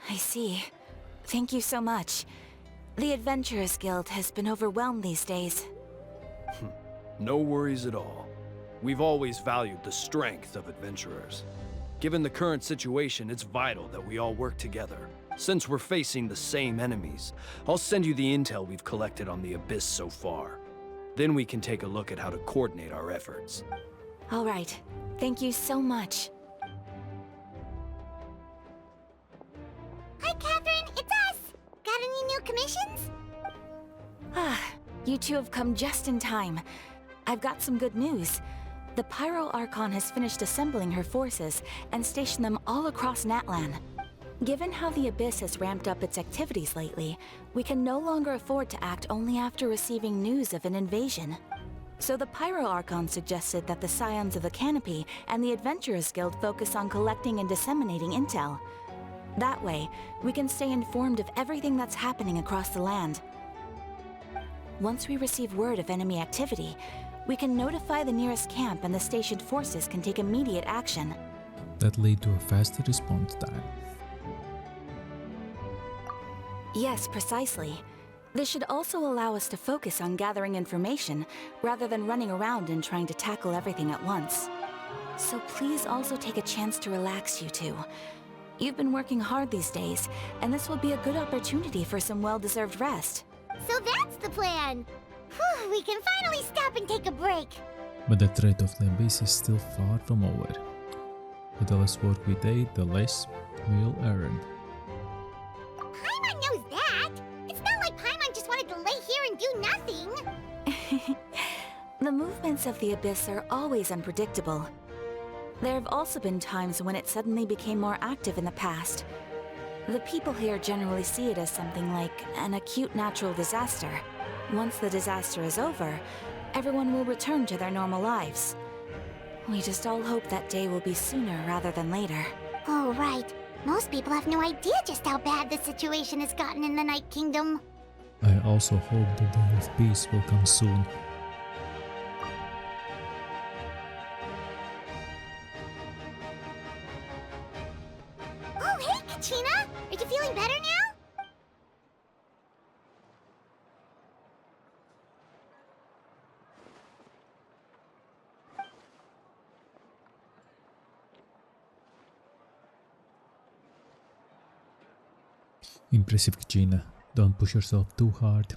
I see. Thank you so much. The Adventurers Guild has been overwhelmed these days. No worries at all. We've always valued the strength of adventurers. Given the current situation, it's vital that we all work together. Since we're facing the same enemies, I'll send you the intel we've collected on the Abyss so far. Then we can take a look at how to coordinate our efforts. All right. Thank you so much. Hi, Catherine. It's us. Got any new commissions? You two have come just in time. I've got some good news. The Pyro Archon has finished assembling her forces and stationed them all across Natlan. Given how the Abyss has ramped up its activities lately, we can no longer afford to act only after receiving news of an invasion. So the Pyro Archon suggested that the Scions of the Canopy and the Adventurers Guild focus on collecting and disseminating intel. That way, we can stay informed of everything that's happening across the land. Once we receive word of enemy activity, we can notify the nearest camp and the stationed forces can take immediate action. That lead to a faster response time. Yes, precisely. This should also allow us to focus on gathering information rather than running around and trying to tackle everything at once. So please also take a chance to relax, you two. You've been working hard these days, and this will be a good opportunity for some well-deserved rest. So that's the plan. Whew, we can finally stop and take a break. But the threat of the Abyss is still far from over. The less work we do, the less we'll earn. Paimon knows that. It's not like Paimon just wanted to lay here and do nothing. The movements of the Abyss are always unpredictable. There have also been times when it suddenly became more active in the past. The people here generally see it as something like an acute natural disaster. Once the disaster is over, everyone will return to their normal lives. We just all hope that day will be sooner rather than later. Oh, right. Most people have no idea just how bad the situation has gotten in the Night Kingdom. I also hope the day of peace will come soon. Oh, hey, Kachina! Are you feeling better now? Impressive, Gina. Don't push yourself too hard.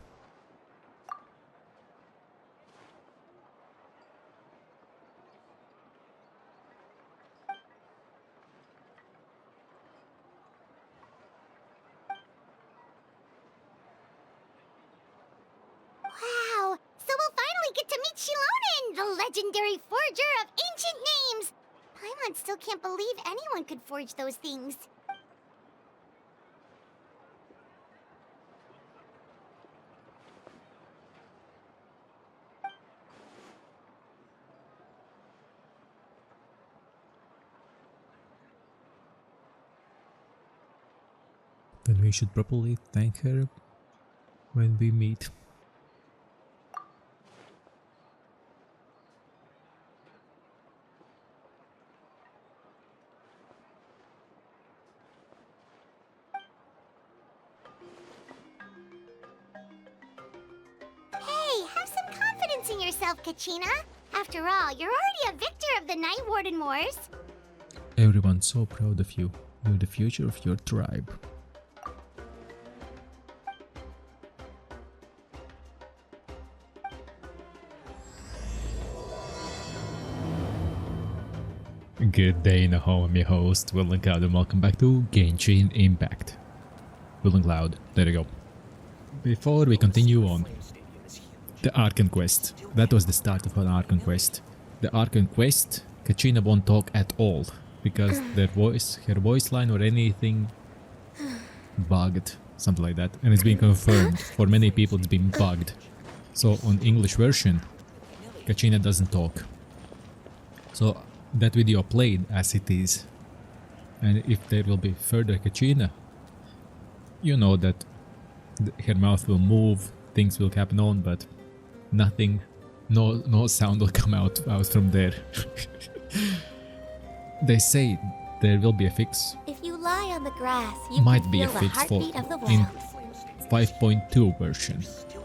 Wow! So we'll finally get to meet Shilonen, the legendary forger of ancient names! Paimon still can't believe anyone could forge those things. Then we should probably thank her when we meet. Hey, have some confidence in yourself, Kachina. After all, you're already a victor of the Night Warden Wars. Everyone's so proud of you. You're the future of your tribe. Good day, Naho. I'm your host, VillainCloud, and welcome back to Genshin Impact. VillainCloud, there you go. Before we continue on, the Archon Quest. That was the start of an Archon Quest. The Archon Quest, Kachina won't talk at all, because her voice line or anything bugged, something like that. And it's been confirmed. For many people it's been bugged. So on English version, Kachina doesn't talk. So that video played as it is, and if there will be further Kachina, you know that her mouth will move, things will happen on, but nothing, no sound will come out from there. They say there will be a fix. If you lie on the grass, you might can be a feel the fix for heartbeat of the in wild. 5.2 version.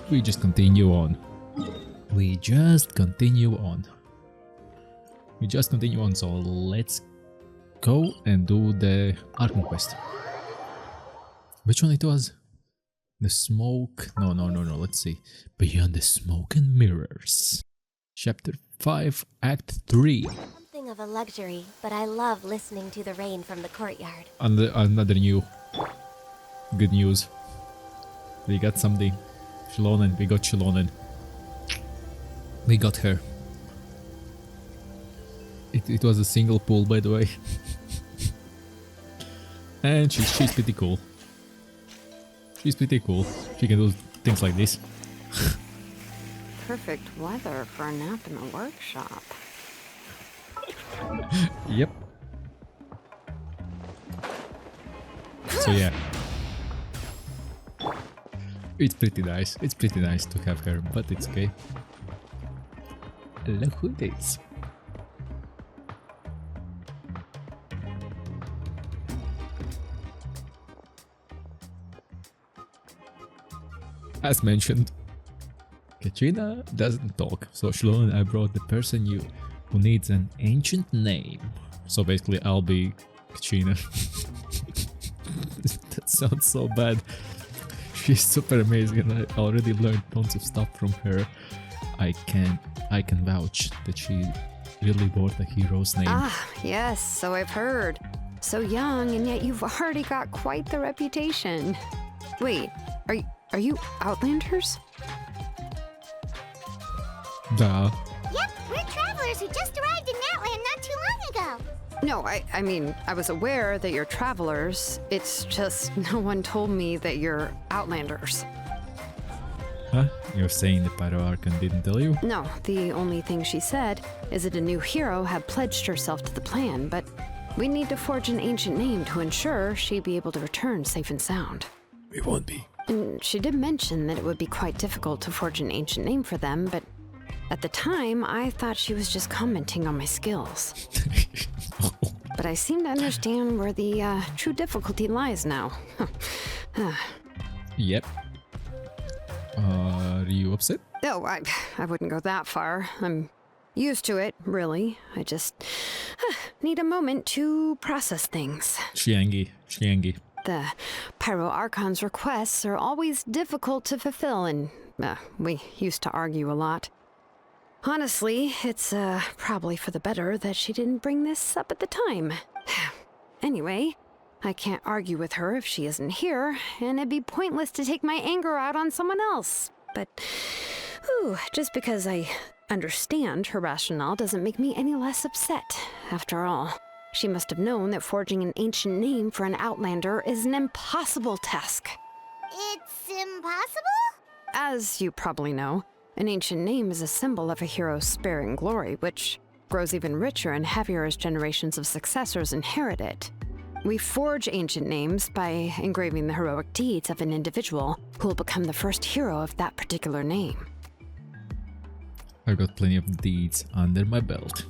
We just continue on. We just continue on. So let's go and do the Arkham quest. Which one it was? The smoke. No. Let's see. Beyond the smoke and mirrors. Chapter 5, Act 3. Something of a luxury, but I love listening to the rain from the courtyard. Another new good news. We got something. Shilonen. We got Shilonen. We got her. It was a single pull, by the way. And she's pretty cool. She's pretty cool. She can do things like this. Perfect weather for a nap in the workshop. Yep. So yeah. It's pretty nice. It's pretty nice to have her, but it's okay. Look who it is. As mentioned, Katrina doesn't talk, so Shilonen, I brought the person who needs an ancient name. So basically I'll be Katrina. That sounds so bad. She's super amazing and I already learned tons of stuff from her. I can vouch that she really bought a hero's name. Ah, yes, so I've heard. So young, and yet you've already got quite the reputation. Wait, are you Outlanders? Duh. Yep, we're travelers who just arrived in Natlan not too long ago. No, I mean, I was aware that you're travelers. It's just no one told me that you're Outlanders. Huh? You're saying the Pyro Archon didn't tell you? No, the only thing she said is that a new hero had pledged herself to the plan, but we need to forge an ancient name to ensure she'd be able to return safe and sound. We won't be. And she did mention that it would be quite difficult to forge an ancient name for them, but at the time, I thought she was just commenting on my skills. But I seem to understand where the true difficulty lies now. Yep. Are you upset? No, I wouldn't go that far. I'm used to it, really. I just need a moment to process things. Chiangi. The Pyro Archon's requests are always difficult to fulfill, and we used to argue a lot. Honestly, it's probably for the better that she didn't bring this up at the time. Anyway, I can't argue with her if she isn't here, and it'd be pointless to take my anger out on someone else. But, just because I understand her rationale doesn't make me any less upset. After all, she must have known that forging an ancient name for an Outlander is an impossible task. It's impossible? As you probably know, an ancient name is a symbol of a hero's sparing glory, which grows even richer and heavier as generations of successors inherit it. We forge ancient names by engraving the heroic deeds of an individual who will become the first hero of that particular name. I've got plenty of deeds under my belt.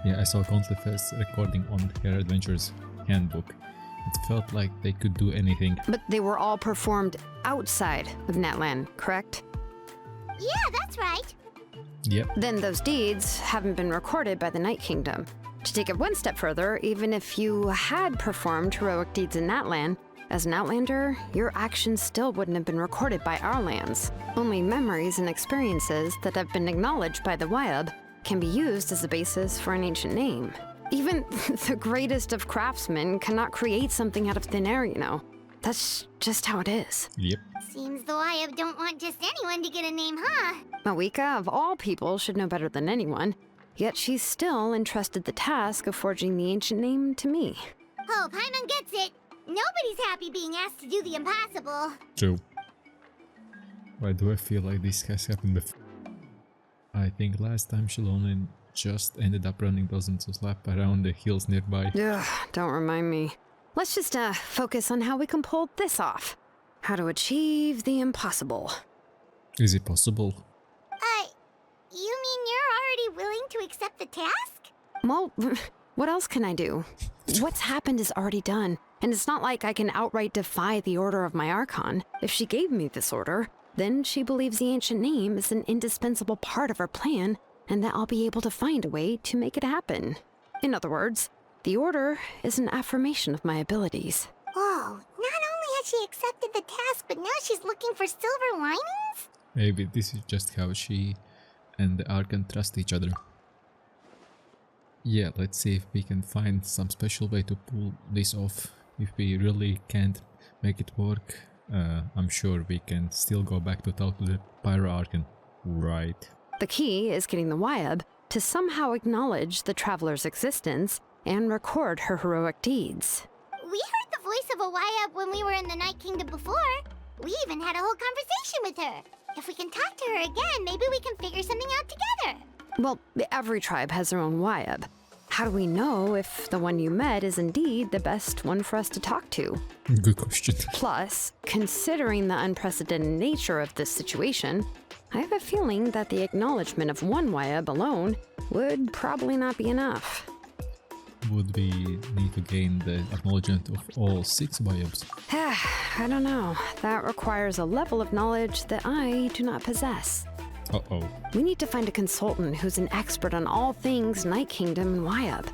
Yeah, I saw Countless recording on her adventures handbook. It felt like they could do anything. But they were all performed outside of Natlan, correct? Yeah, that's right. Yep. Then those deeds haven't been recorded by the Night Kingdom. To take it one step further, even if you had performed heroic deeds in Natlan, as an Outlander, your actions still wouldn't have been recorded by our lands. Only memories and experiences that have been acknowledged by the Wyab can be used as a basis for an ancient name. Even the greatest of craftsmen cannot create something out of thin air, you know. That's just how it is. Yep. Seems the Wyab don't want just anyone to get a name, huh? Mawika, of all people, should know better than anyone. Yet she's still entrusted the task of forging the ancient name to me. Oh, Paimon gets it. Nobody's happy being asked to do the impossible. True. Why do I feel like this has happened before? I think last time Shilonen just ended up running dozens of laps around the hills nearby. Ugh, don't remind me. Let's just focus on how we can pull this off. How to achieve the impossible. Is it possible? You mean you're already willing to accept the task? Well, what else can I do? What's happened is already done, and it's not like I can outright defy the order of my Archon. If she gave me this order, then she believes the ancient name is an indispensable part of her plan, and that I'll be able to find a way to make it happen. In other words, the order is an affirmation of my abilities. Whoa, not only has she accepted the task, but now she's looking for silver linings? Maybe this is just how she and the Archon trust each other. Yeah, let's see if we can find some special way to pull this off. If we really can't make it work, I'm sure we can still go back to talk to the Pyro Archon. Right. The key is getting the Wyab to somehow acknowledge the traveler's existence and record her heroic deeds. We heard the voice of a Wyab when we were in the Night Kingdom before. We even had a whole conversation with her. If we can talk to her again, maybe we can figure something out together. Well, every tribe has their own Wyab. How do we know if the one you met is indeed the best one for us to talk to? Good question. Plus, considering the unprecedented nature of this situation, I have a feeling that the acknowledgement of one Wyab alone would probably not be enough. Would we need to gain the acknowledgement of all 6 Wyabs? I don't know. That requires a level of knowledge that I do not possess. Uh-oh. We need to find a consultant who's an expert on all things Night Kingdom and Wyab.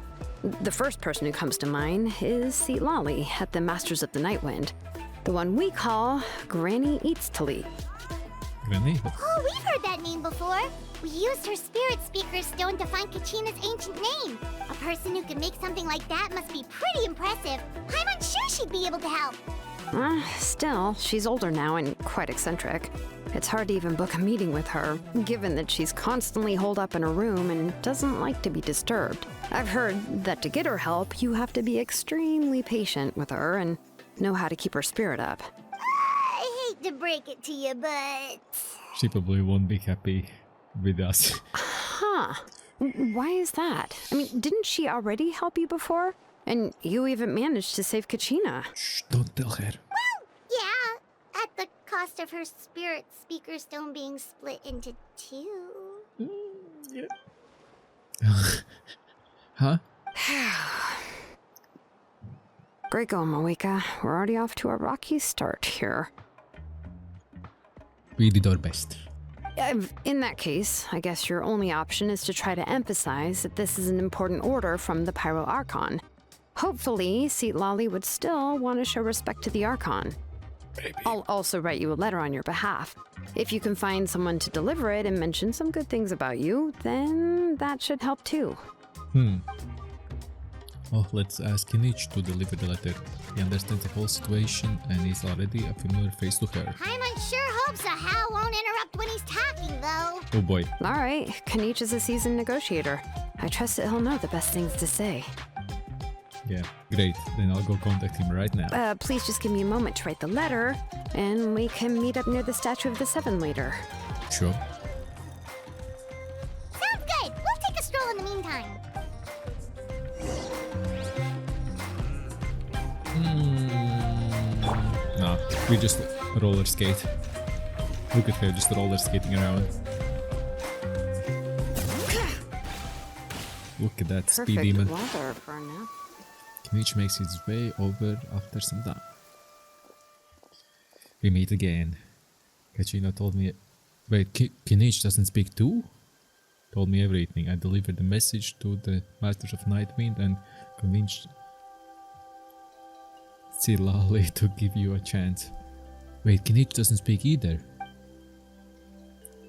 The first person who comes to mind is Lali at the Masters of the Nightwind, the one we call Granny Eats to Lead. Granny? Oh, we've heard that name before. We used her Spirit Speaker Stone to find Kachina's ancient name. A person who can make something like that must be pretty impressive. I'm unsure she'd be able to help. Still, she's older now and quite eccentric. It's hard to even book a meeting with her, given that she's constantly holed up in her room and doesn't like to be disturbed. I've heard that to get her help, you have to be extremely patient with her and know how to keep her spirit up. I hate to break it to you, but... She probably won't be happy with us. Huh. Why is that? I mean, didn't she already help you before? And you even managed to save Kachina. Shh, don't tell her. Well, yeah, at the cost of her Spirit Speaker Stone being split into 2. Huh? Great going, Moeka. We're already off to a rocky start here. We did our best. In that case, I guess your only option is to try to emphasize that this is an important order from the Pyro Archon. Hopefully, Lali would still want to show respect to the Archon. Maybe. I'll also write you a letter on your behalf. If you can find someone to deliver it and mention some good things about you, then that should help too. Well, let's ask Kinich to deliver the letter. He understands the whole situation and is already a familiar face to her. Paimon sure hopes a Hal won't interrupt when he's talking, though. Oh boy. Alright, Kanich is a seasoned negotiator. I trust that he'll know the best things to say. Yeah, great. Then I'll go contact him right now. Please just give me a moment to write the letter, and we can meet up near the Statue of the Seven later. Sure. Sounds good. We'll take a stroll in the meantime. Nah, we just roller skate. Look at her just roller skating around. Look at that speed demon. Weather for a nap. Kinich makes his way over after some time. We meet again. Kachina told me... Wait, Kinich doesn't speak too? Told me everything. I delivered the message to the Masters of Nightwind and convinced Lali to give you a chance. Wait, Kinich doesn't speak either.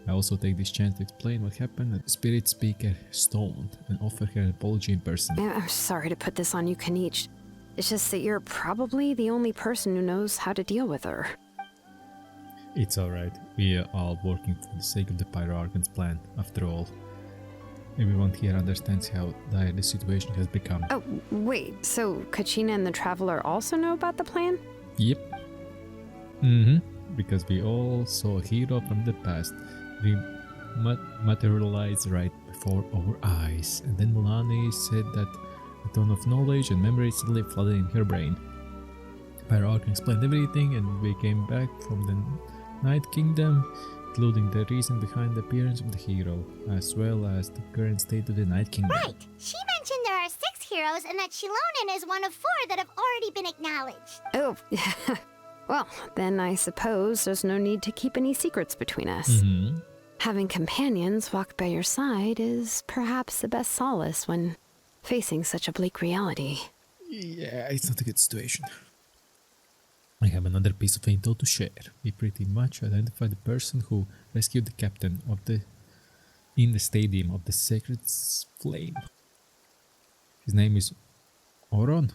I also take this chance to explain what happened at the Spirit Speaker Stone and offer her an apology in person. Yeah, I'm sorry to put this on you, Kanich. It's just that you're probably the only person who knows how to deal with her. It's alright. We are all working for the sake of the Pyro Archon's plan, after all. Everyone here understands how dire the situation has become. Oh, wait, so Kachina and the Traveler also know about the plan? Yep. Because we all saw a hero from the past materialize right before our eyes. And then Mulani said that a ton of knowledge and memory suddenly flooded in her brain. Pyro Archon explained everything and we came back from the Night Kingdom, including the reason behind the appearance of the hero, as well as the current state of the Night Kingdom. Right. She mentioned there are 6 heroes and that Shilonen is one of 4 that have already been acknowledged. Oh, well, then I suppose there's no need to keep any secrets between us. Having companions walk by your side is perhaps the best solace when facing such a bleak reality. Yeah, it's not a good situation. I have another piece of intel to share. We pretty much identified the person who rescued the captain of in the stadium of the Sacred Flame. His name is Auron,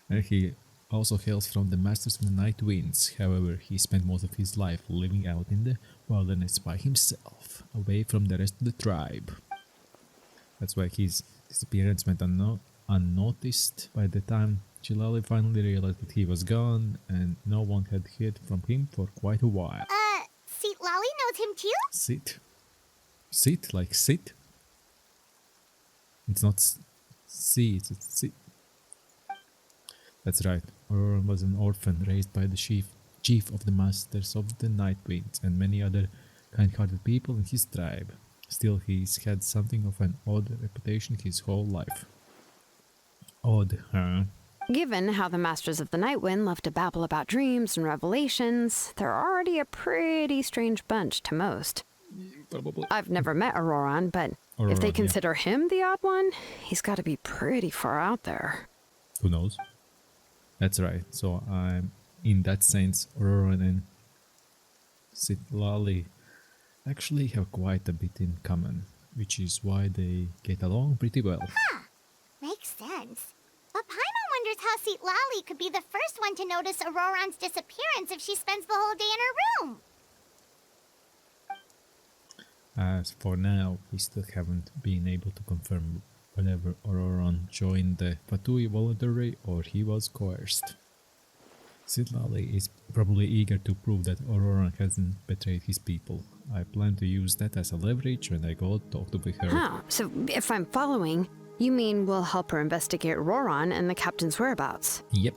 and he also hails from the Masters of the Night Winds. However, he spent most of his life living out in the wilderness by himself, away from the rest of the tribe. That's why his disappearance went unnoticed. By the time Chilali finally realized that he was gone, and no one had heard from him for quite a while. Seat Lolly knows him too? Sit? Sit? Like sit? It's not see, it's sit. That's right. Auroran was an orphan raised by the chief of the Masters of the Night Winds and many other kind-hearted people in his tribe. Still, he's had something of an odd reputation his whole life. Odd, huh? Given how the Masters of the Night Wind love to babble about dreams and revelations, they're already a pretty strange bunch to most. Probably. I've never met Auroran, but if they consider him the odd one, he's got to be pretty far out there. Who knows? That's right. So I'm in that sense, Auroran and Citlali actually have quite a bit in common, which is why they get along pretty well. Makes sense. But Paimon wonders how Seat Lolly could be the first one to notice Auroran's disappearance if she spends the whole day in her room. As for now, we still haven't been able to confirm whether Auroran joined the Fatui voluntarily or he was coerced. Citlali is probably eager to prove that Auroran hasn't betrayed his people. I plan to use that as a leverage when I go talk with her. Oh, so if I'm following, you mean we'll help her investigate Auroran and the captain's whereabouts? Yep.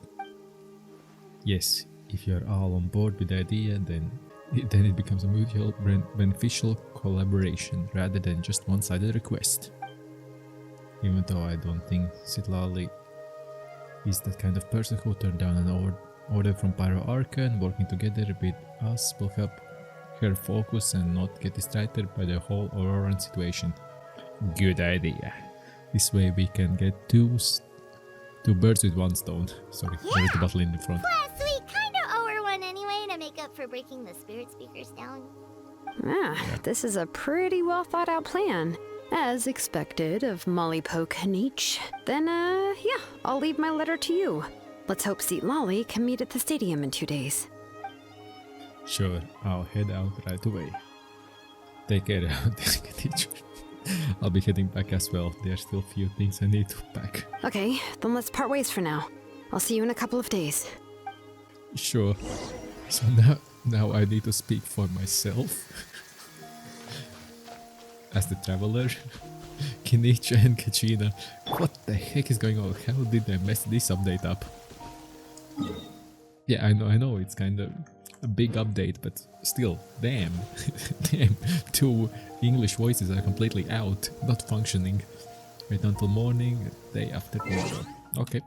Yes, if you're all on board with the idea, then it becomes a mutual beneficial collaboration rather than just one-sided request. Even though I don't think Citlali is that kind of person who turned down an order from Pyro Arcan. Working together with us will help her focus and not get distracted by the whole Auroran situation. Good idea. This way we can get two birds with one stone. Sorry, there is the bottle in the front. Plus, we kinda owe her one anyway to make up for breaking the spirit speakers down. This is a pretty well thought out plan. As expected of Mollypo Kanich. Then, yeah, I'll leave my letter to you. Let's hope Seat Lolly can meet at the stadium in 2 days. Sure, I'll head out right away. Take care out, teacher. I'll be heading back as well. There's still a few things I need to pack. Okay, then let's part ways for now. I'll see you in a couple of days. Sure. So now I need to speak for myself. As the traveler, Kinicha and Kachina. What the heck is going on? How did I mess this update up? Yeah, I know it's kind of a big update, but still, damn. Damn, 2 English voices are completely out, not functioning. Wait until morning, day after tomorrow. Okay.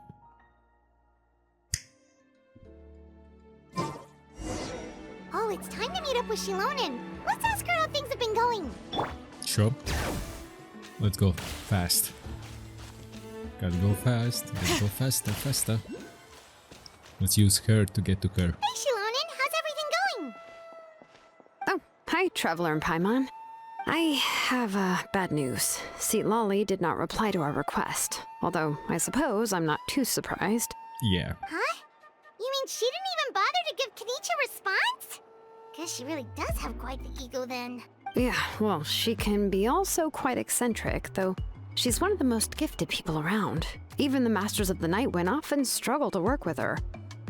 Oh, it's time to meet up with Shilonen. Let's ask her how things have been going. Sure. Let's go fast. Gotta go fast. Let's go faster. Let's use her to get to her. Hey, Shilonen, how's everything going? Oh, hi, Traveler and Paimon. I have bad news. Seat Lolly did not reply to our request. Although, I suppose I'm not too surprised. Yeah. Huh? You mean she didn't even bother to give Kanicha a response? Guess she really does have quite the ego then. Yeah, well, she can be also quite eccentric, though she's one of the most gifted people around. Even the Masters of the Night Wind often struggle to work with her.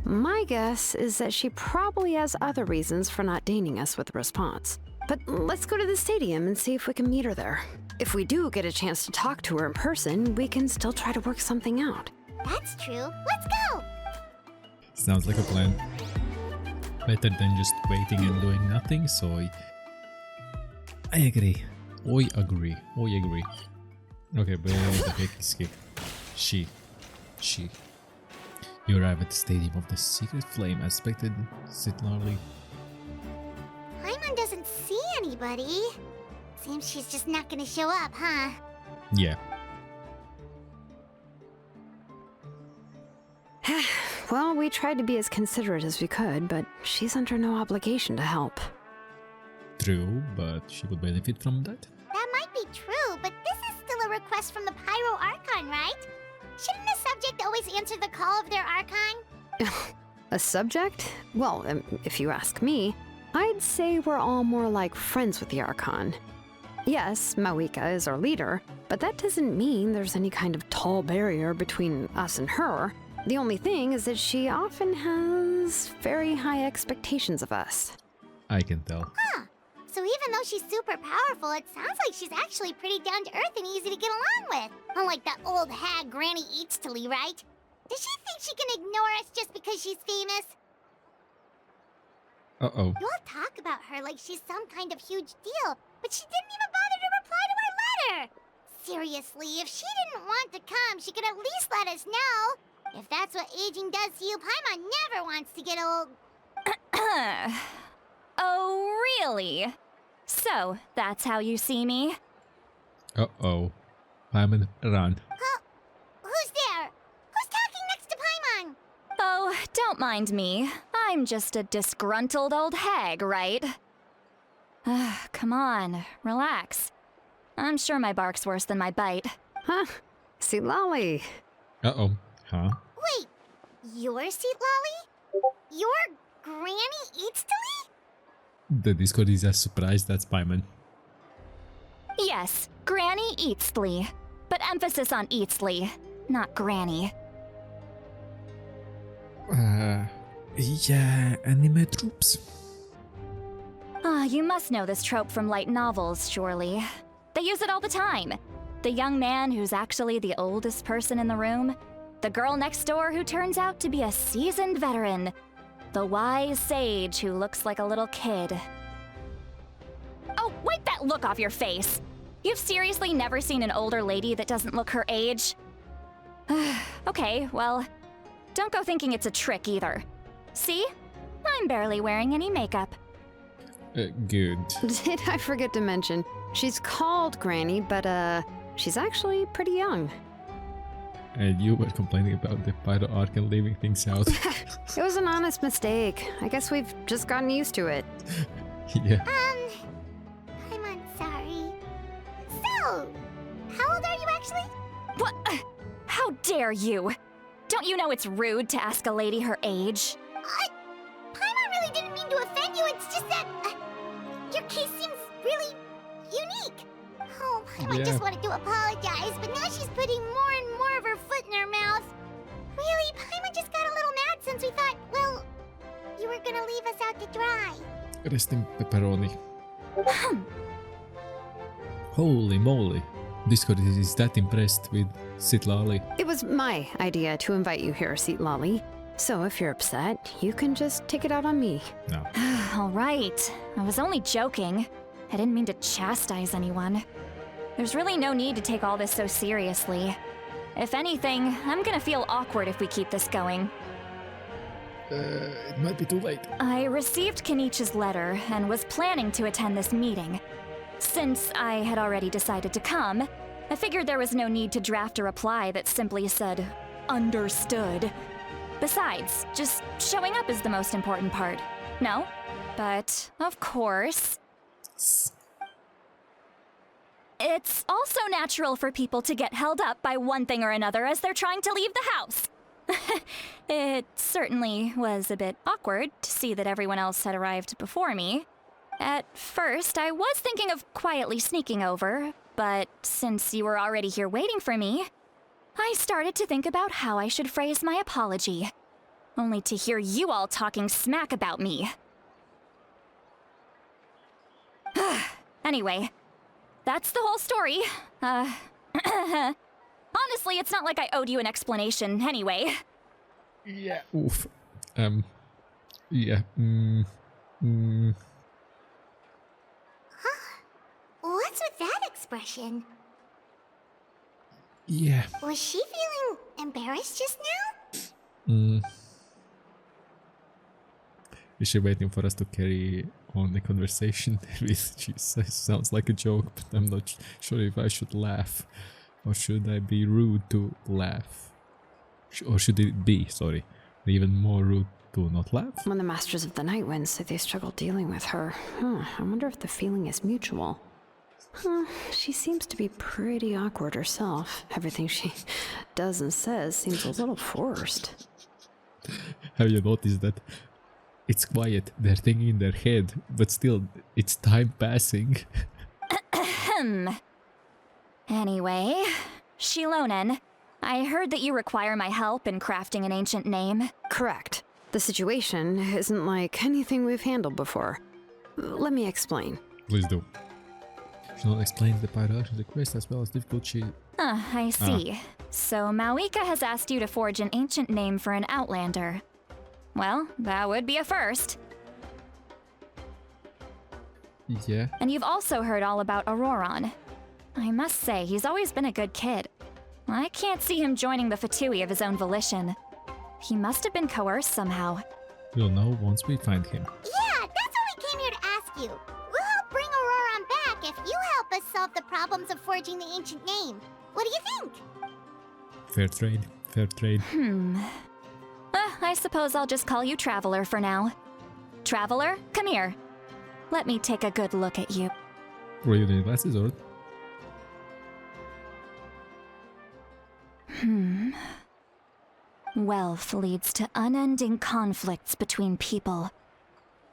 My guess is that she probably has other reasons for not deigning us with a response. But let's go to the stadium and see if we can meet her there. If we do get a chance to talk to her in person, we can still try to work something out. That's true. Let's go! Sounds like a plan. Better than just waiting and doing nothing, so I agree. I agree. Okay, where the heck is he? She. You arrive at the stadium of the Secret Flame as expected, Sitlarly. Paimon doesn't see anybody. Seems she's just not gonna show up, huh? Yeah. Well, we tried to be as considerate as we could, but she's under no obligation to help. True, but she would benefit from that. That might be true, but this is still a request from the Pyro Archon, right? Shouldn't the subject always answer the call of their Archon? A subject? Well, if you ask me, I'd say we're all more like friends with the Archon. Yes, Mawika is our leader, but that doesn't mean there's any kind of tall barrier between us and her. The only thing is that she often has very high expectations of us. I can tell. Huh. So even though she's super powerful, it sounds like she's actually pretty down to earth and easy to get along with. Unlike that old hag Granny Eatstily, right? Does she think she can ignore us just because she's famous? Uh-oh. You all talk about her like she's some kind of huge deal, but she didn't even bother to reply to our letter! Seriously, if she didn't want to come, she could at least let us know. If that's what aging does to you, Paimon never wants to get old. Oh, really? So, that's how you see me? Uh-oh. Paimon, run. Huh? Who's there? Who's talking next to Paimon? Oh, don't mind me. I'm just a disgruntled old hag, right? Come on, relax. I'm sure my bark's worse than my bite. Huh? See, Lolly. Uh-oh. Huh? Wait, you're Seat Lolly? You're Granny Eatstily? The Discord is as surprised as Paimon. Yes, Granny Eatsley. But emphasis on Eatsley, not Granny. Yeah, anime troops. You must know this trope from light novels, surely. They use it all the time. The young man who's actually the oldest person in the room. The girl next door who turns out to be a seasoned veteran. The wise sage who looks like a little kid. Oh, wipe that look off your face! You've seriously never seen an older lady that doesn't look her age? Okay, well, don't go thinking it's a trick either. See? I'm barely wearing any makeup. Good. Did I forget to mention, she's called Granny, but she's actually pretty young. And you were complaining about the Pyro Archon leaving things out. It was an honest mistake. I guess we've just gotten used to it. Yeah. Paimon, sorry. So, how old are you actually? What? How dare you? Don't you know it's rude to ask a lady her age? Paimon really didn't mean to offend you, it's just that your case seems really unique. Oh, Paimon just wanted to apologize, but now she's putting more and more of her foot in her mouth. Really, Paimon just got a little mad since we thought, well, you were gonna leave us out to dry. Resting pepperoni. Holy moly. Discord is that impressed with Sitlali. It was my idea to invite you here, Seat Lolly. So if you're upset, you can just take it out on me. No. All right. I was only joking. I didn't mean to chastise anyone. There's really no need to take all this so seriously. If anything, I'm gonna feel awkward if we keep this going. It might be too late. I received Kenichi's letter and was planning to attend this meeting. Since I had already decided to come, I figured there was no need to draft a reply that simply said, "Understood." Besides, just showing up is the most important part. No? But, of course, it's also natural for people to get held up by one thing or another as they're trying to leave the house. It certainly was a bit awkward to see that everyone else had arrived before me. At first, I was thinking of quietly sneaking over, but since you were already here waiting for me, I started to think about how I should phrase my apology, only to hear you all talking smack about me. Anyway, that's the whole story. Honestly, it's not like I owed you an explanation anyway. Yeah. Oof. Yeah. What's with that expression? Yeah. Was she feeling embarrassed just now? Is she waiting for us to carry on the conversation? She sounds like a joke, but I'm not sure if I should laugh. Or should I be rude to laugh? Or should it be, sorry, even more rude to not laugh? When the Masters of the Night Wind say they struggle dealing with her, I wonder if the feeling is mutual. She seems to be pretty awkward herself. Everything she does and says seems a little forced. Have you noticed that it's quiet, they're thinking in their head, but still, it's time passing? Anyway, Shilonen, I heard that you require my help in crafting an ancient name. Correct. The situation isn't like anything we've handled before. Let me explain. Please do. She'll explain the hierarchy of the quest as well as difficulty. I see. So Mauika has asked you to forge an ancient name for an Outlander. Well, that would be a first. Yeah. And you've also heard all about Auroron. I must say, he's always been a good kid. I can't see him joining the Fatui of his own volition. He must have been coerced somehow. We'll know once we find him. Yeah, that's what we came here to ask you. We'll help bring Auroron back if you help us solve the problems of forging the ancient name. What do you think? Fair trade. Fair trade. I suppose I'll just call you Traveler for now. Traveler, come here. Let me take a good look at you. Were you doing glasses or? Wealth leads to unending conflicts between people.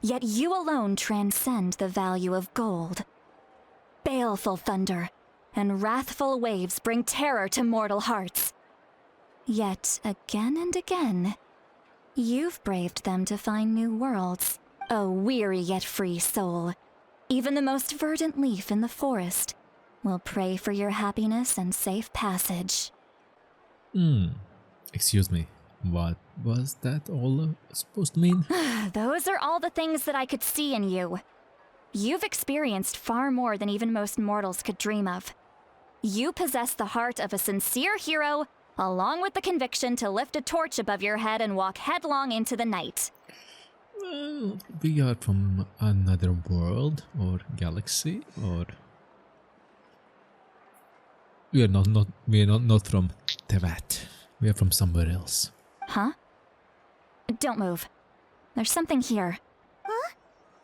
Yet you alone transcend the value of gold. Baleful thunder and wrathful waves bring terror to mortal hearts. Yet again and again, you've braved them to find new worlds. O weary yet free soul, even the most verdant leaf in the forest will pray for your happiness and safe passage. Excuse me. What was that all supposed to mean? Those are all the things that I could see in you. You've experienced far more than even most mortals could dream of. You possess the heart of a sincere hero, along with the conviction to lift a torch above your head and walk headlong into the night. Well, we are from another world or galaxy, or we are not from Tevat. We are from somewhere else. Huh? Don't move. There's something here. Huh?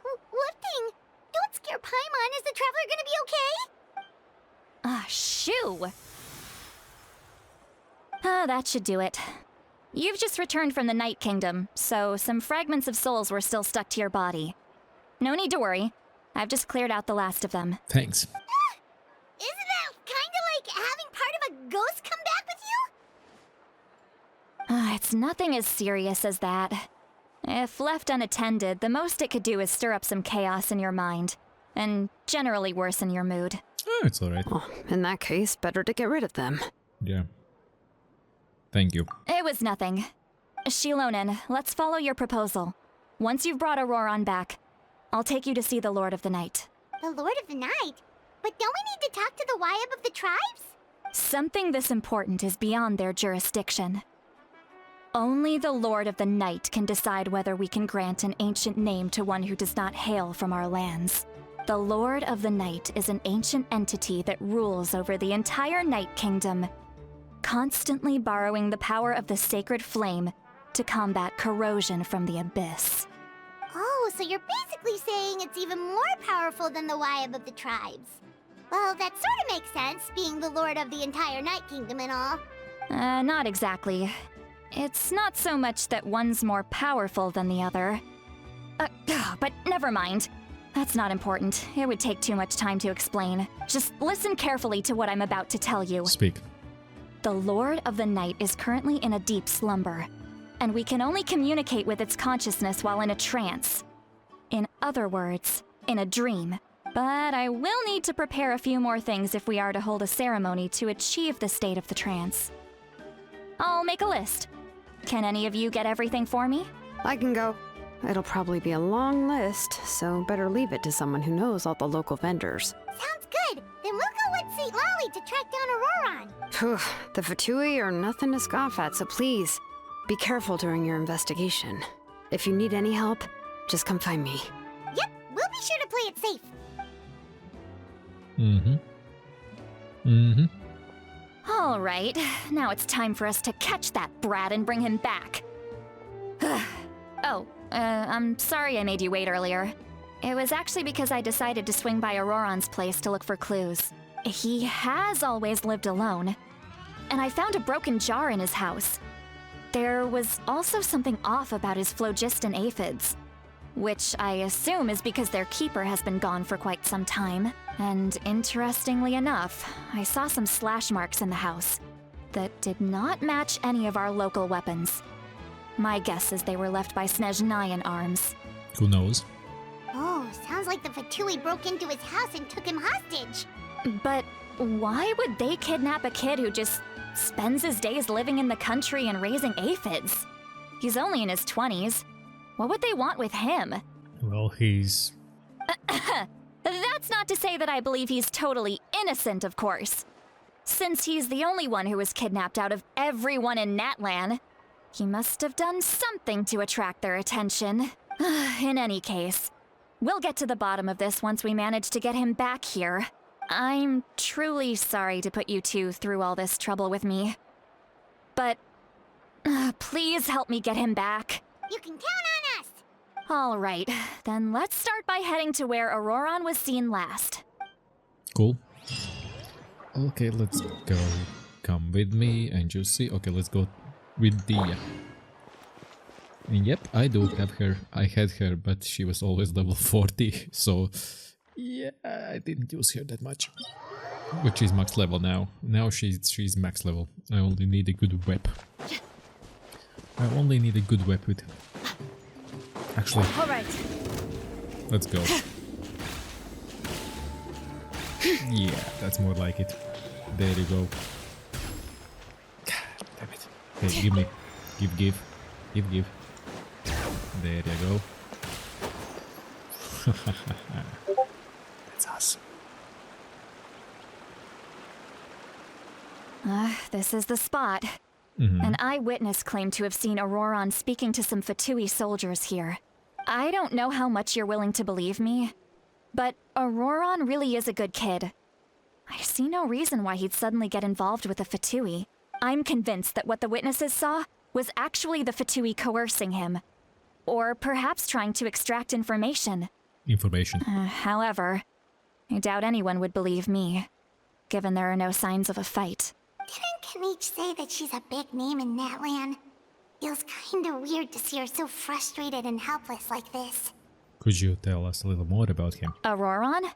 What thing? Don't scare Paimon. Is the Traveler gonna be okay? Shoo! That should do it. You've just returned from the Night Kingdom, so some fragments of souls were still stuck to your body. No need to worry. I've just cleared out the last of them. Thanks. Isn't that kinda like having part of a ghost come back with you? It's nothing as serious as that. If left unattended, the most it could do is stir up some chaos in your mind, and generally worsen your mood. Oh, it's alright. Well, in that case, better to get rid of them. Yeah. Thank you. It was nothing. Shilonen, let's follow your proposal. Once you've brought Auroron back, I'll take you to see the Lord of the Night. The Lord of the Night? But don't we need to talk to the Wyab of the tribes? Something this important is beyond their jurisdiction. Only the Lord of the Night can decide whether we can grant an ancient name to one who does not hail from our lands. The Lord of the Night is an ancient entity that rules over the entire Night Kingdom, constantly borrowing the power of the sacred flame to combat corrosion from the abyss. Oh, so you're basically saying it's even more powerful than the Wyab of the tribes. Well, that sort of makes sense, being the lord of the entire Night Kingdom and all. Not exactly. It's not so much that one's more powerful than the other. But never mind. That's not important. It would take too much time to explain. Just listen carefully to what I'm about to tell you. Speak. The Lord of the Night is currently in a deep slumber, and we can only communicate with its consciousness while in a trance. In other words, in a dream. But I will need to prepare a few more things if we are to hold a ceremony to achieve the state of the trance. I'll make a list. Can any of you get everything for me? I can go. It'll probably be a long list, so better leave it to someone who knows all the local vendors. Sounds good. Then we'll go once sweet lolly to track down Auroron. Phew, the Fatui are nothing to scoff at, so please, be careful during your investigation. If you need any help, just come find me. Yep, we'll be sure to play it safe. All right, now it's time for us to catch that brat and bring him back. I'm sorry I made you wait earlier. It was actually because I decided to swing by Auroron's place to look for clues. He has always lived alone, and I found a broken jar in his house. There was also something off about his phlogiston aphids, which I assume is because their keeper has been gone for quite some time. And interestingly enough, I saw some slash marks in the house that did not match any of our local weapons. My guess is they were left by Snezhnayan arms. Who knows? Oh, sounds like the Fatui broke into his house and took him hostage. But why would they kidnap a kid who just spends his days living in the country and raising aphids? He's only in his 20s. What would they want with him? Well, he's... That's not to say that I believe he's totally innocent, of course. Since he's the only one who was kidnapped out of everyone in Natlan, he must have done something to attract their attention. In any case, we'll get to the bottom of this once we manage to get him back here. I'm truly sorry to put you two through all this trouble with me. But please help me get him back. You can count on us! All right, then let's start by heading to where Auroron was seen last. Cool. Okay, let's go. Come with me and just see. Okay, let's go with Dia. And yep, I do have her. I had her, but she was always level 40, so yeah, I didn't use her that much. But she's max level now. Now she's max level. I only need a good whip. I only need a good whip with... Actually, All right. let's go. Yeah, that's more like it. There you go. God damn it. Okay, give me. Give. There you go. That's awesome. This is the spot. An eyewitness claimed to have seen Auroron speaking to some Fatui soldiers here. I don't know how much you're willing to believe me, but Auroron really is a good kid. I see no reason why he'd suddenly get involved with a Fatui. I'm convinced that what the witnesses saw was actually the Fatui coercing him. Or perhaps trying to extract information. However, I doubt anyone would believe me, given there are no signs of a fight. Didn't Kanich say that she's a big name in Natlan? Feels kinda weird to see her so frustrated and helpless like this. Could you tell us a little more about him? Auroron?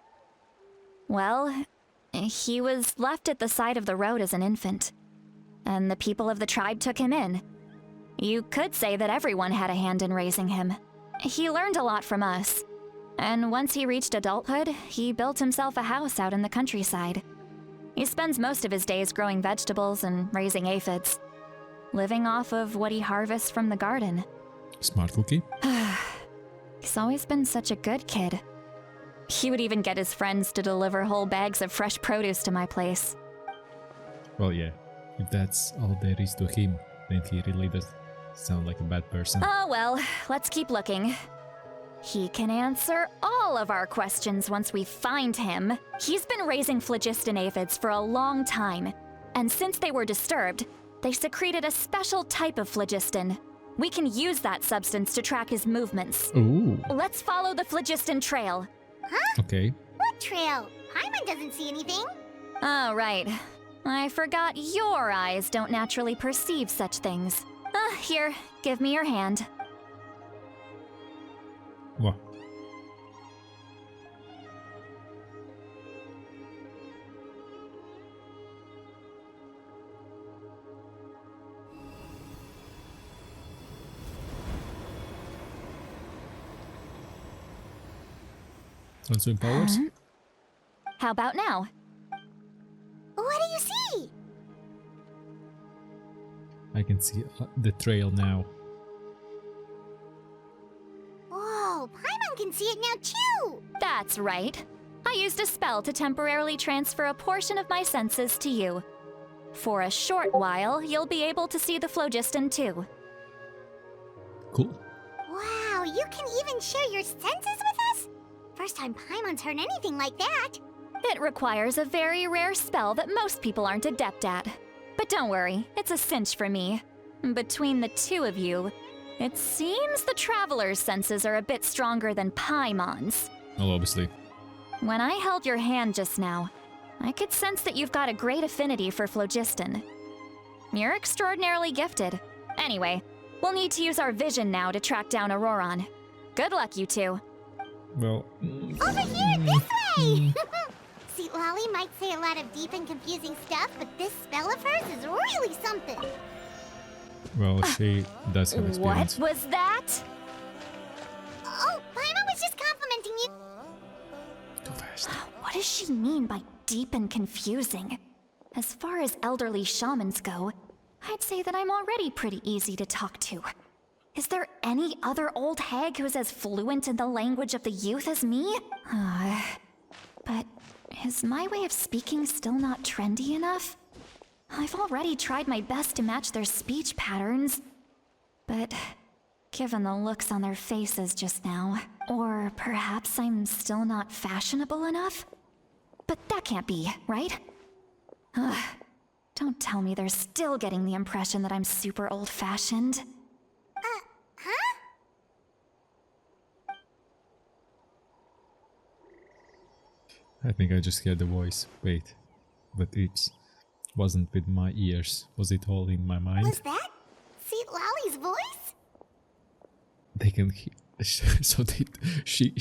Well, he was left at the side of the road as an infant, and the people of the tribe took him in. You could say that everyone had a hand in raising him. He learned a lot from us, and once he reached adulthood, he built himself a house out in the countryside. He spends most of his days growing vegetables and raising aphids, living off of what he harvests from the garden. Smart cookie? He's always been such a good kid. He would even get his friends to deliver whole bags of fresh produce to my place. Well, yeah. If that's all there is to him, then he really does sound like a bad person. Oh well, let's keep looking. He can answer all of our questions once we find him. He's been raising phlogiston aphids for a long time, and since they were disturbed, they secreted a special type of phlogiston. We can use that substance to track his movements. Ooh. Let's follow the phlogiston trail. Huh? Okay. What trail? Paimon doesn't see anything. Oh, right. I forgot your eyes don't naturally perceive such things. Here, give me your hand. What? Unseen powers? How about now? What do you see? I can see the trail now. Whoa, Paimon can see it now too! That's right. I used a spell to temporarily transfer a portion of my senses to you. For a short while, you'll be able to see the phlogiston too. Cool. Wow, you can even share your senses with us? First time Paimon's heard anything like that. It requires a very rare spell that most people aren't adept at. But don't worry, it's a cinch for me. Between the two of you, it seems the Traveler's senses are a bit stronger than Paimon's. Well, obviously. When I held your hand just now, I could sense that you've got a great affinity for phlogiston. You're extraordinarily gifted. Anyway, we'll need to use our vision now to track down Auroron. Good luck, you two. Well... Over here, this way! See, Lolly might say a lot of deep and confusing stuff, but this spell of hers is really something. Well, she does have experience. What was that? Oh, Paimon was just complimenting you. Too fast. What does she mean by deep and confusing? As far as elderly shamans go, I'd say that I'm already pretty easy to talk to. Is there any other old hag who's as fluent in the language of the youth as me? But is my way of speaking still not trendy enough? I've already tried my best to match their speech patterns. But given the looks on their faces just now, or perhaps I'm still not fashionable enough? But that can't be, right? Don't tell me they're still getting the impression that I'm super old-fashioned. Huh? I think I just heard the voice. Wait. But it wasn't with my ears. Was it all in my mind? Was that Seat Lolly's voice? They can hear... So they... She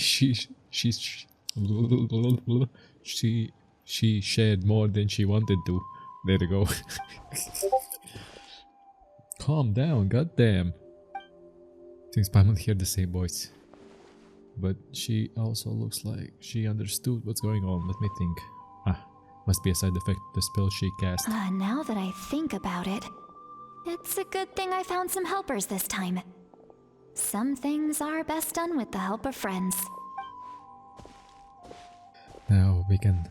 shared more than she wanted to. There you go. Calm down, goddamn. Since Paimon heard the same voice. But she also looks like she understood what's going on. Let me think. Must be a side effect of the spell she cast. Now that I think about it, it's a good thing I found some helpers this time. Some things are best done with the help of friends. Now we can...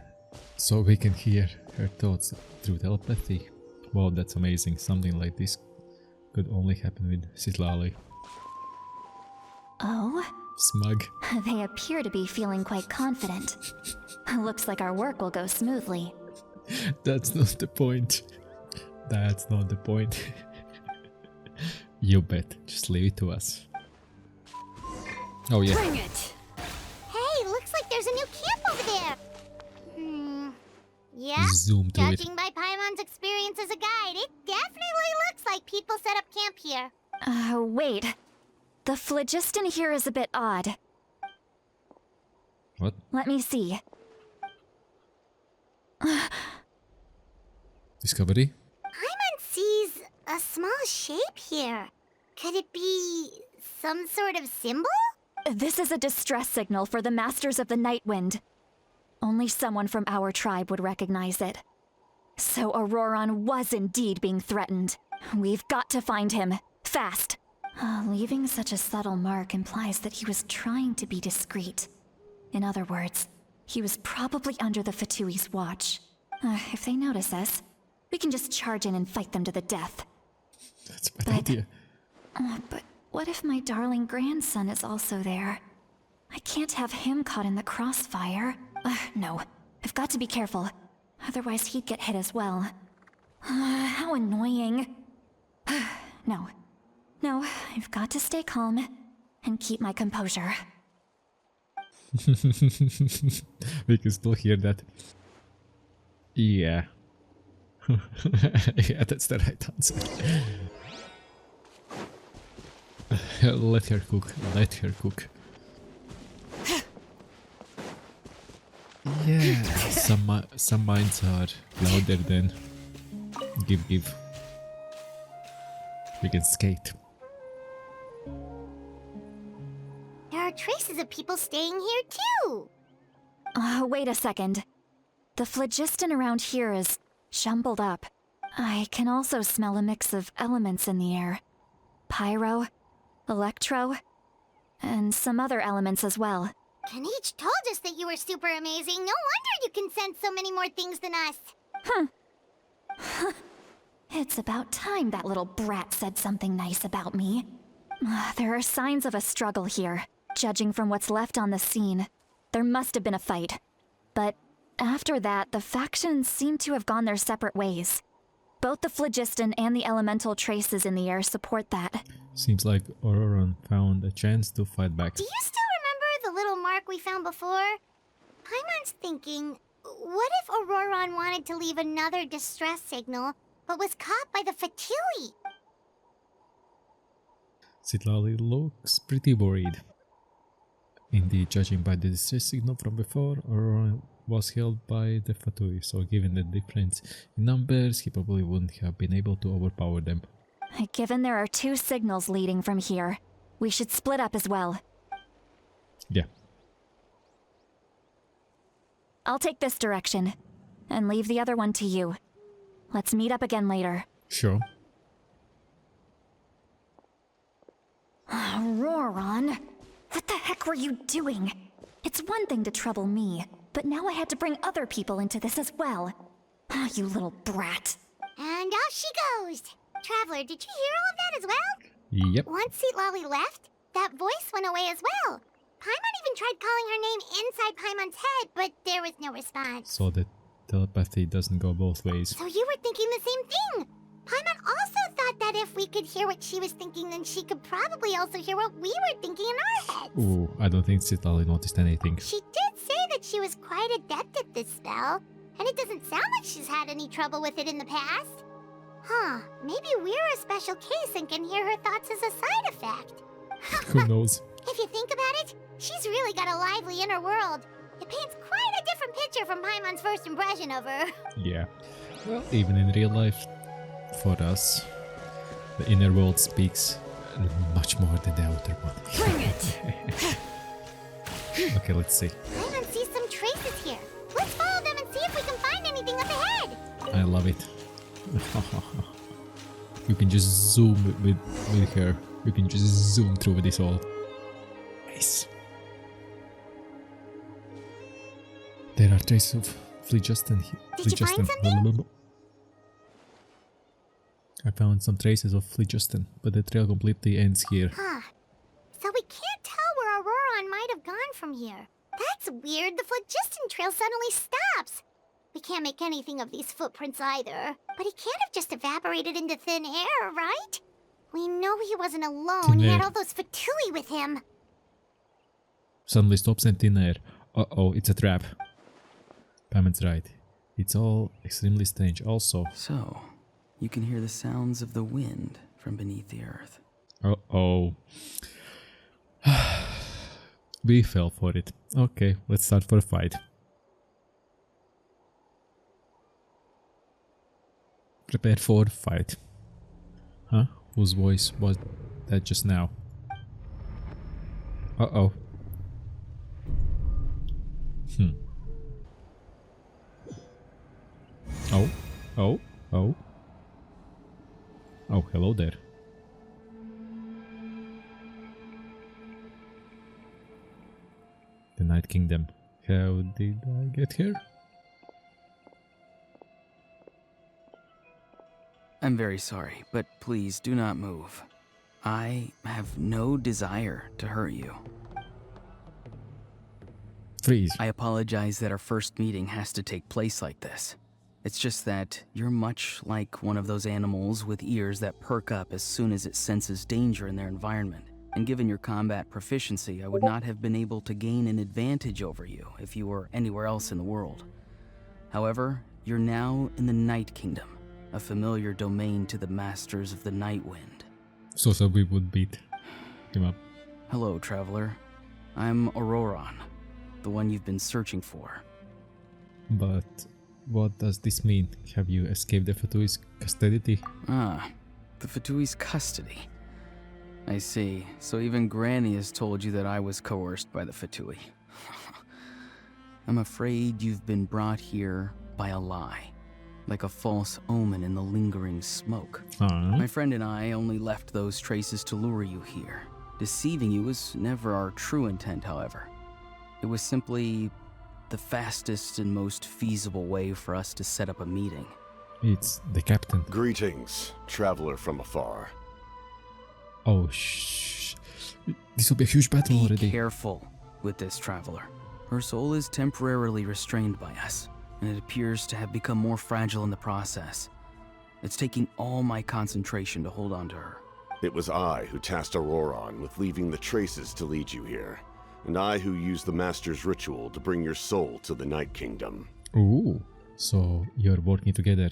So we can hear her thoughts through telepathy. Wow, that's amazing. Something like this could only happen with Citlali. Oh? Smug. They appear to be feeling quite confident. Looks like our work will go smoothly. That's not the point. That's not the point. You bet. Just leave it to us. Oh yeah. Bring it! Hey, looks like there's a new camp over there. Yeah, Zoom to it. judging by Paimon's experience as a guide, it definitely looks like people set up camp here. Wait. The phlogiston here is a bit odd. What? Let me see. Discovery? Paimon sees a small shape here. Could it be some sort of symbol? This is a distress signal for the Masters of the Night Wind. Only someone from our tribe would recognize it. So Auroron was indeed being threatened. We've got to find him. Fast. Leaving such a subtle mark implies that he was trying to be discreet. In other words, he was probably under the Fatui's watch. If they notice us, we can just charge in and fight them to the death. That's a bad idea. But what if my darling grandson is also there? I can't have him caught in the crossfire. No, I've got to be careful. Otherwise he'd get hit as well. How annoying. No, I've got to stay calm and keep my composure. We can still hear that. Yeah. Yeah, that's the right answer. Let her cook. Let her cook. Yeah, some minds are louder than give. We can skate. There are traces of people staying here too. Wait a second. The phlogiston around here is jumbled up. I can also smell a mix of elements in the air. Pyro, electro, and some other elements as well. Kanich told us that you were super amazing. No wonder you can sense so many more things than us. It's about time that little brat said something nice about me. There are signs of a struggle here. Judging from what's left on the scene, there must have been a fight. But after that, the factions seem to have gone their separate ways. Both the phlogiston and the elemental traces in the air support that. Seems like Auroran found a chance to fight back. Do you still remember the little mark we found before? Paimon's thinking, what if Auroran wanted to leave another distress signal, but was caught by the Fatui? Citlali looks pretty worried. Indeed, judging by the distress signal from before, Auroran was held by the Fatui, so given the difference in numbers, he probably wouldn't have been able to overpower them. Given there are 2 signals leading from here, we should split up as well. Yeah. I'll take this direction, and leave the other one to you. Let's meet up again later. Sure. Auroran, what the heck were you doing? It's one thing to trouble me, but now I had to bring other people into this as well. You little brat. And off she goes. Traveler, did you hear all of that as well? Yep. Once Citlali left, that voice went away as well. Paimon even tried calling her name inside Paimon's head, but there was no response. So the telepathy doesn't go both ways. So you were thinking the same thing. Paimon also thought that if we could hear what she was thinking, then she could probably also hear what we were thinking in our heads. Ooh, I don't think Citlali noticed anything. She did say that she was quite adept at this spell, and it doesn't sound like she's had any trouble with it in the past. Huh, maybe we're a special case and can hear her thoughts as a side effect. Who knows? If you think about it, she's really got a lively inner world. It paints quite a different picture from Paimon's first impression of her. Yeah. Well, even in real life, for us, the inner world speaks much more than the outer one. Bring it! Okay, let's see. Paimon sees some traces here. Let's follow them and see if we can find anything up ahead. I love it. You can just zoom with her. You can just zoom through this all. Nice. There are traces of phlogiston here. Did you find something? I found some traces of phlogiston, but the trail completely ends here. Huh. So we can't tell where Auroran might have gone from here. That's weird. The phlogiston trail suddenly stops. We can't make anything of these footprints either. But he can't have just evaporated into thin air, right? We know he wasn't alone. He had all those Fatui with him. Suddenly stops in thin air. Uh-oh, it's a trap. Paimon's right. It's all extremely strange also. So, you can hear the sounds of the wind from beneath the earth. Uh-oh. We fell for it. Okay, let's start for a fight. Prepare for fight. Huh? Whose voice was that just now? Uh-oh. Oh. Oh. Oh. Oh, hello there. The Night Kingdom. How did I get here? I'm very sorry, but please do not move. I have no desire to hurt you. Freeze. I apologize that our first meeting has to take place like this. It's just that you're much like one of those animals with ears that perk up as soon as it senses danger in their environment. And given your combat proficiency, I would not have been able to gain an advantage over you if you were anywhere else in the world. However, you're now in the Night Kingdom, a familiar domain to the masters of the Night Wind. So we would beat him up. Hello, traveler. I'm Auroran, the one you've been searching for. But what does this mean? Have you escaped the Fatui's custody? Ah, the Fatui's custody. I see. So even Granny has told you that I was coerced by the Fatui. I'm afraid you've been brought here by a lie, like a false omen in the lingering smoke. My friend and I only left those traces to lure you here. Deceiving you was never our true intent, however. It was simply the fastest and most feasible way for us to set up a meeting. It's the captain. Greetings, traveler from afar. Oh, shh. This will be a huge battle Be already. careful with this traveler. Her soul is temporarily restrained by us, and it appears to have become more fragile in the process. It's taking all my concentration to hold on to her. It was I who tasked Auroron with leaving the traces to lead you here, and I who used the Master's ritual to bring your soul to the Night Kingdom. Ooh, so you're working together.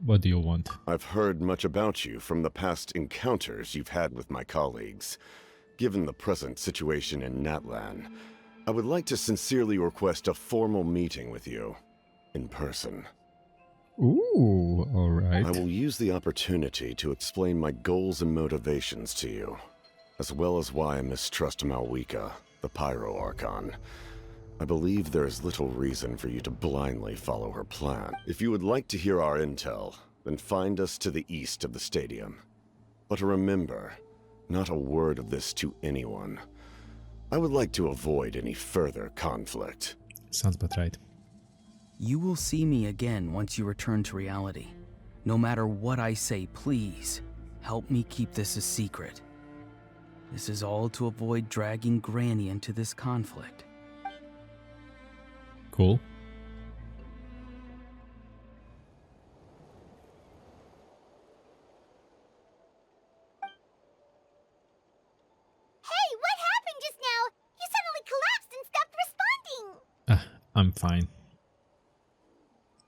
What do you want? I've heard much about you from the past encounters you've had with my colleagues. Given the present situation in Natlan, I would like to sincerely request a formal meeting with you, in person. Ooh, alright. I will use the opportunity to explain my goals and motivations to you, as well as why I mistrust Malwika, the Pyro Archon. I believe there is little reason for you to blindly follow her plan. If you would like to hear our intel, then find us to the east of the stadium. But remember, not a word of this to anyone. I would like to avoid any further conflict. Sounds about right. You will see me again once you return to reality. No matter what I say, please, help me keep this a secret. This is all to avoid dragging Granny into this conflict. Cool. Hey, what happened just now? You suddenly collapsed and stopped responding. I'm fine.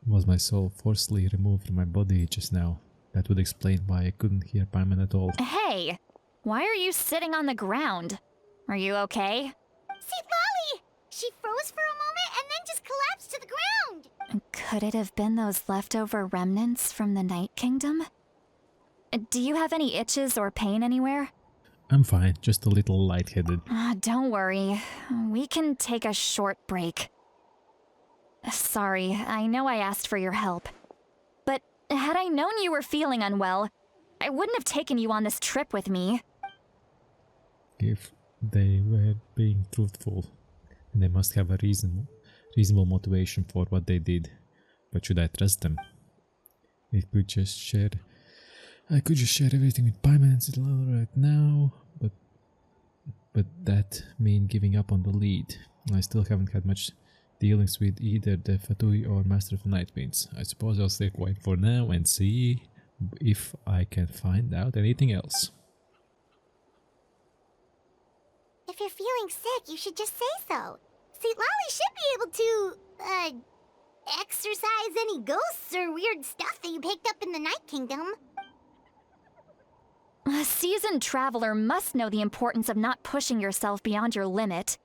Was my soul forcibly removed from my body just now? That would explain why I couldn't hear Paimon at all. Hey, why are you sitting on the ground? Are you okay? See, Lolly! She froze for a moment and then just collapsed to the ground. Could it have been those leftover remnants from the Night Kingdom? Do you have any itches or pain anywhere? I'm fine, just a little lightheaded. Don't worry. We can take a short break. Sorry, I know I asked for your help. But had I known you were feeling unwell, I wouldn't have taken you on this trip with me. If they were being truthful, they must have a reasonable motivation for what they did. But should I trust them? I could just share everything with Paimon and Natlan right now, but that mean giving up on the lead. I still haven't had much dealings with either the Fatui or Master of the Night Winds. I suppose I'll stay quiet for now and see if I can find out anything else. If you're feeling sick, you should just say so. See, Lolly should be able to, exorcise any ghosts or weird stuff that you picked up in the Night Kingdom. A seasoned traveler must know the importance of not pushing yourself beyond your limit.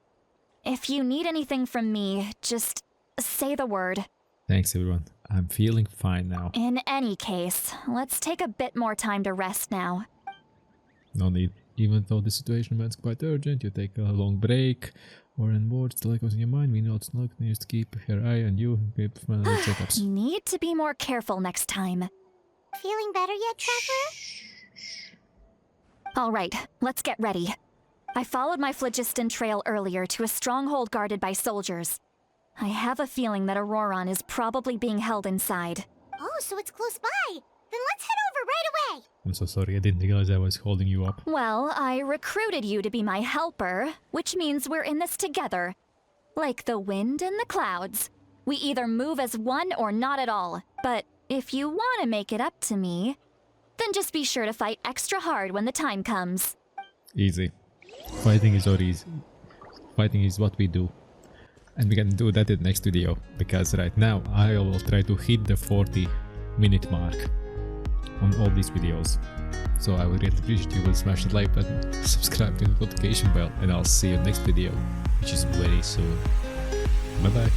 If you need anything from me, just say the word. Thanks everyone. I'm feeling fine now. In any case, let's take a bit more time to rest now. No need. Even though the situation remains quite urgent, you take a long break, or in words still echoes in your mind, we know it's not needs to keep her eye on you and keep final checkups. Need to be more careful next time. Feeling better yet, Traveler? Alright, let's get ready. I followed my phlogiston trail earlier to a stronghold guarded by soldiers. I have a feeling that Auroron is probably being held inside. Oh, so it's close by. Then let's head over right away. I'm so sorry, I didn't realize I was holding you up. Well, I recruited you to be my helper, which means we're in this together. Like the wind and the clouds. We either move as one or not at all. But if you want to make it up to me, then just be sure to fight extra hard when the time comes. Easy. Fighting is all easy. Fighting is what we do. And we can do that in the next video, because right now I will try to hit the 40-minute mark on all these videos. So I would really appreciate you will smash the like button, subscribe to the notification bell, and I'll see you next video, which is very soon. Bye bye.